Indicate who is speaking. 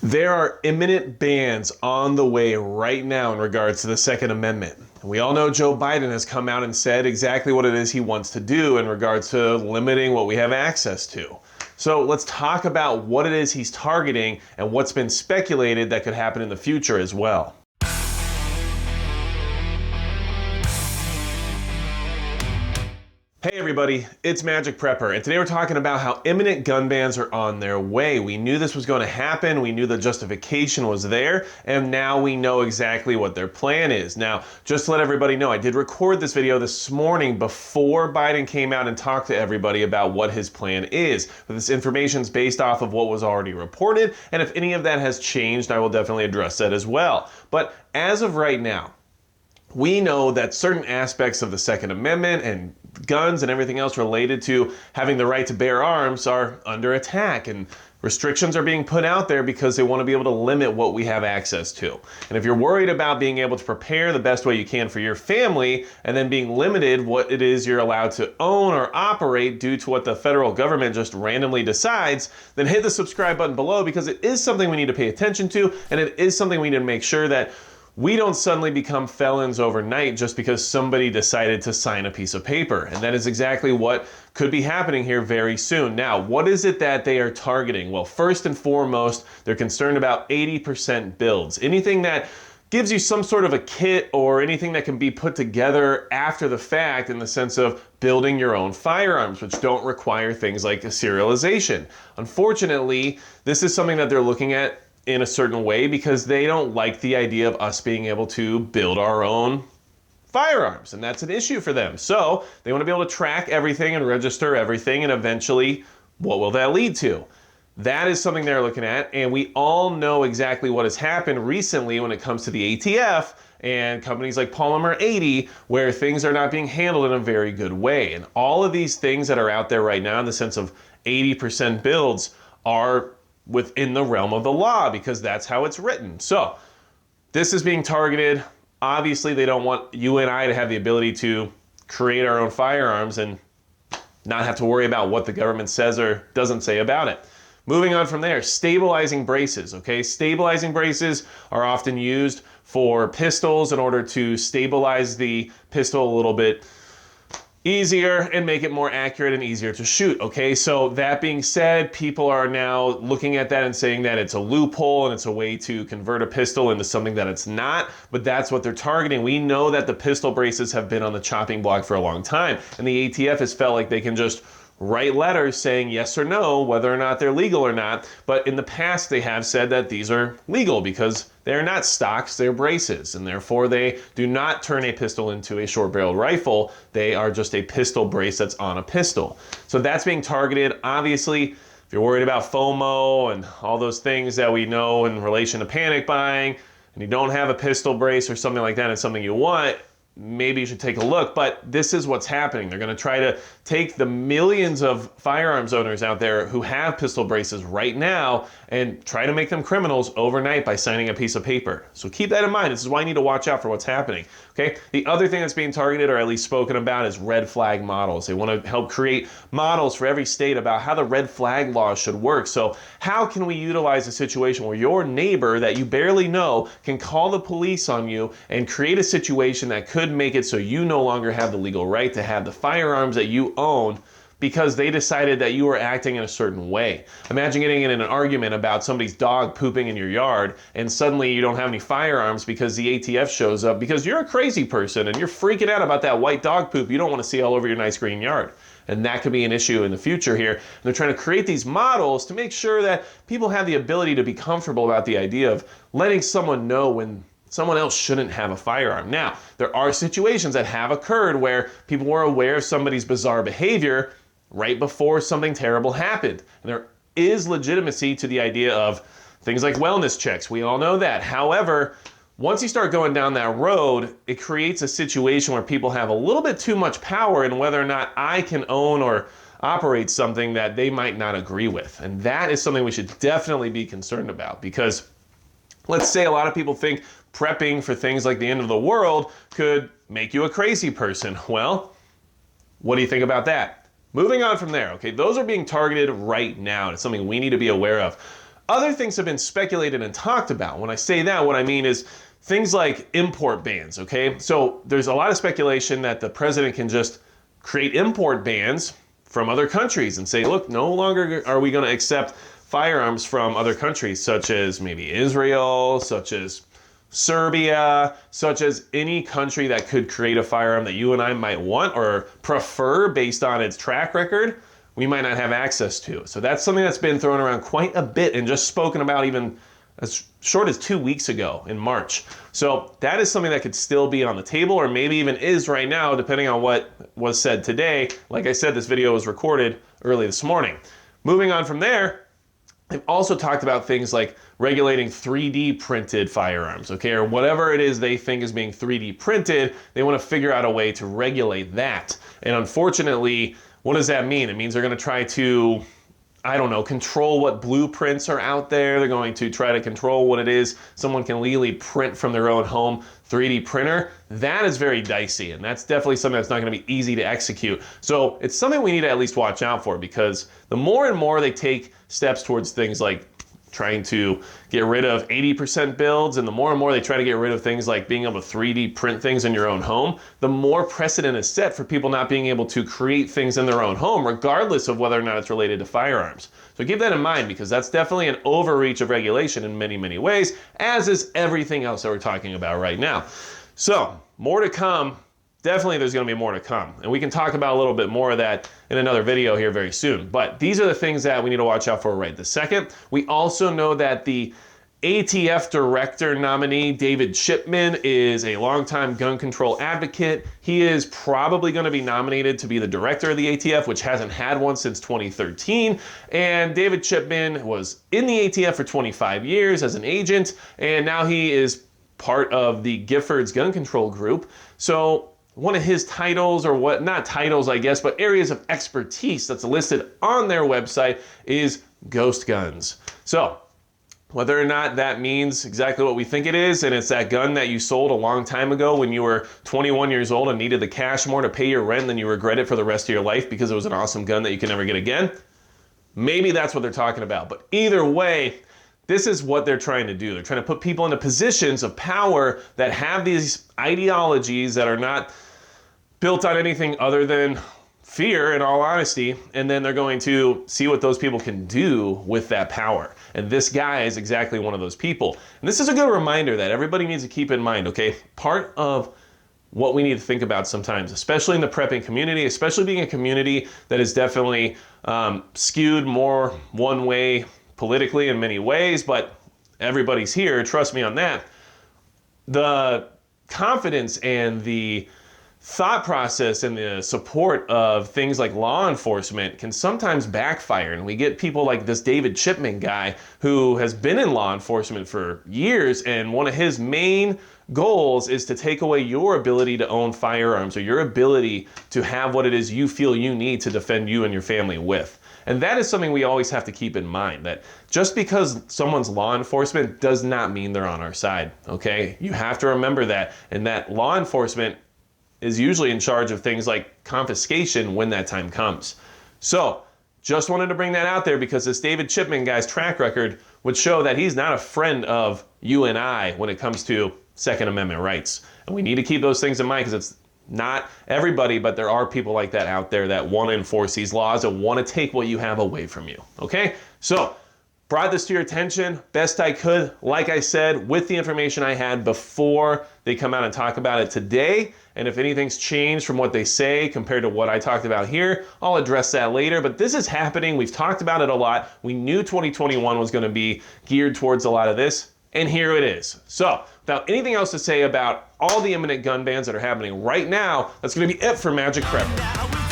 Speaker 1: There are imminent bans on the way right now in regards to the Second Amendment. We all know Joe Biden has come out and said exactly what it is he wants to do in regards to limiting what we have access to. So let's talk about what it is he's targeting and what's been speculated that could happen in the future as well. Hey everybody, it's Magic Prepper, and today we're talking about how imminent gun bans are on their way. We knew this was going to happen, we knew the justification was there, and now we know exactly what their plan is. Now, just to let everybody know, I did record this video this morning before Biden came out and talked to everybody about what his plan is. But this information is based off of what was already reported, and if any of that has changed, I will definitely address that as well. But as of right now, we know that certain aspects of the Second Amendment and guns and everything else related to having the right to bear arms are under attack, and restrictions are being put out there because they want to be able to limit what we have access to. And if you're worried about being able to prepare the best way you can for your family and then being limited what it is you're allowed to own or operate due to what the federal government just randomly decides, then hit the subscribe button below, because it is something we need to pay attention to, and it is something we need to make sure that we don't suddenly become felons overnight just because somebody decided to sign a piece of paper. And that is exactly what could be happening here very soon. Now, what is it that they are targeting? Well, first and foremost, they're concerned about 80% builds. Anything that gives you some sort of a kit or anything that can be put together after the fact, in the sense of building your own firearms, which don't require things like a serialization. Unfortunately, this is something that they're looking at in a certain way because they don't like the idea of us being able to build our own firearms, and that's an issue for them. So they want to be able to track everything and register everything, and eventually, what will that lead to? That is something they're looking at, and we all know exactly what has happened recently when it comes to the ATF and companies like Polymer 80, where things are not being handled in a very good way. And all of these things that are out there right now in the sense of 80% builds are within the realm of the law, because that's how it's written. So this is being targeted. Obviously, they don't want you and I to have the ability to create our own firearms and not have to worry about what the government says or doesn't say about it. Moving on from there, stabilizing braces, okay? Stabilizing braces are often used for pistols in order to stabilize the pistol a little bit easier and make it more accurate and easier to shoot, okay? So that being said, people are now looking at that and saying that it's a loophole and it's a way to convert a pistol into something that it's not, but that's what they're targeting. We know that the pistol braces have been on the chopping block for a long time, and the ATF has felt like they can just write letters saying yes or no, whether or not they're legal or not. But in the past, they have said that these are legal because they're not stocks, they're braces, and therefore they do not turn a pistol into a short-barreled rifle. They are just a pistol brace that's on a pistol. So that's being targeted. Obviously, if you're worried about FOMO and all those things that we know in relation to panic buying, and you don't have a pistol brace or something like that, and something you want, maybe you should take a look. But this is what's happening. They're going to try to take the millions of firearms owners out there who have pistol braces right now and try to make them criminals overnight by signing a piece of paper. So keep that in mind. This is why you need to watch out for what's happening. Okay. The other thing that's being targeted, or at least spoken about, is red flag models. They want to help create models for every state about how the red flag laws should work. So how can we utilize a situation where your neighbor that you barely know can call the police on you and create a situation that could make it so you no longer have the legal right to have the firearms that you own because they decided that you were acting in a certain way. Imagine getting in an argument about somebody's dog pooping in your yard, and suddenly you don't have any firearms because the ATF shows up because you're a crazy person and you're freaking out about that white dog poop you don't want to see all over your nice green yard. And that could be an issue in the future here. And they're trying to create these models to make sure that people have the ability to be comfortable about the idea of letting someone know when someone else shouldn't have a firearm. Now, there are situations that have occurred where people were aware of somebody's bizarre behavior right before something terrible happened. And there is legitimacy to the idea of things like wellness checks. We all know that. However, once you start going down that road, it creates a situation where people have a little bit too much power in whether or not I can own or operate something that they might not agree with. And that is something we should definitely be concerned about, because let's say a lot of people think prepping for things like the end of the world could make you a crazy person. Well, what do you think about that? Moving on from there, okay, those are being targeted right now. It's something we need to be aware of. Other things have been speculated and talked about. When I say that, what I mean is things like import bans, okay? So there's a lot of speculation that the president can just create import bans from other countries and say, look, no longer are we going to accept firearms from other countries, such as maybe Israel, such as Serbia, such as any country that could create a firearm that you and I might want or prefer based on its track record, we might not have access to. So that's something that's been thrown around quite a bit and just spoken about even as short as 2 weeks ago in March. So that is something that could still be on the table, or maybe even is right now, depending on what was said today. Like I said, this video was recorded early this morning. Moving on from there, they've also talked about things like regulating 3D printed firearms, okay, or whatever it is they think is being 3D printed. They want to figure out a way to regulate that. And unfortunately, what does that mean? It means they're going to try to, I don't know, control what blueprints are out there. They're going to try to control what it is someone can legally print from their own home 3D printer. That is very dicey, and that's definitely something that's not going to be easy to execute. So it's something we need to at least watch out for, because the more and more they take steps towards things like trying to get rid of 80% builds, and the more they try to get rid of things like being able to 3D print things in your own home, the more precedent is set for people not being able to create things in their own home, regardless of whether or not it's related to firearms. So keep that in mind, because that's definitely an overreach of regulation in many, many ways, as is everything else that we're talking about right now. So more to come. Definitely there's going to be more to come, and we can talk about a little bit more of that in another video here very soon. But these are the things that we need to watch out for right this second. We also know that the ATF director nominee, David Chipman, is a longtime gun control advocate. He is probably going to be nominated to be the director of the ATF, which hasn't had one since 2013. And David Chipman was in the ATF for 25 years as an agent, and now he is part of the Giffords Gun Control Group. So one of his titles, or what, not titles, I guess, but areas of expertise that's listed on their website is ghost guns. So whether or not that means exactly what we think it is, and it's that gun that you sold a long time ago when you were 21 years old and needed the cash more to pay your rent, then you regret it for the rest of your life because it was an awesome gun that you can never get again, maybe that's what they're talking about. But either way, this is what they're trying to do. They're trying to put people into positions of power that have these ideologies that are not built on anything other than fear, in all honesty, and then they're going to see what those people can do with that power. And this guy is exactly one of those people. And this is a good reminder that everybody needs to keep in mind, okay? Part of what we need to think about sometimes, especially in the prepping community, especially being a community that is definitely skewed more one way politically in many ways, but everybody's here, trust me on that. The confidence and the thought process and the support of things like law enforcement can sometimes backfire, and we get people like this David Chipman guy who has been in law enforcement for years, and one of his main goals is to take away your ability to own firearms, or your ability to have what it is you feel you need to defend you and your family with. And that is something we always have to keep in mind, that just because someone's law enforcement does not mean they're on our side, okay? You have to remember that, and that law enforcement is usually in charge of things like confiscation when that time comes. So just wanted to bring that out there, because this David Chipman guy's track record would show that he's not a friend of you and I when it comes to Second Amendment rights. And we need to keep those things in mind, because it's not everybody, but there are people like that out there that want to enforce these laws and want to take what you have away from you, okay? So brought this to your attention best I could, like I said, with the information I had before they come out and talk about it today. And if anything's changed from what they say compared to what I talked about here, I'll address that later. But this is happening. We've talked about it a lot. We knew 2021 was going to be geared towards a lot of this, and here it is. So without anything else to say about all the imminent gun bans that are happening right now, that's going to be it for Magic Prepper.